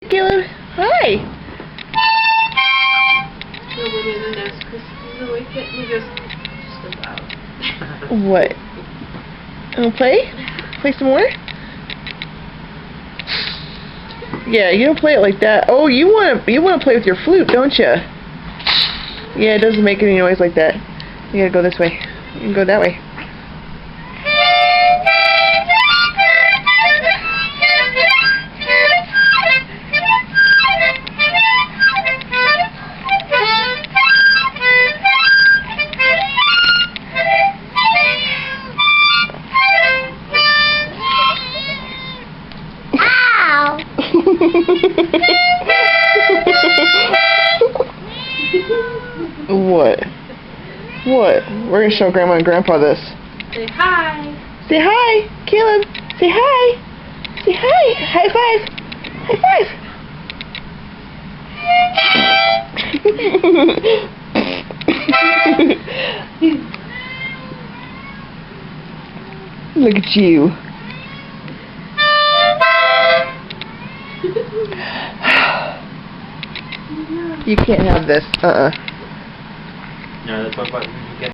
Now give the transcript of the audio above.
Caleb. Hi. Nobody in the nest. Chris is awake yet. He goes, just about. What? Wanna play? Play some more? Yeah, you don't play it like that. Oh, you wanna play with your flute, don't you? Yeah, it doesn't make any noise like that. You gotta go this way. You can go that way. What? What? We're gonna show Grandma and Grandpa this. Say hi. Say hi, Caleb. Say hi. Say hi. High five. High five. Look at you. You can't have this. No, that's what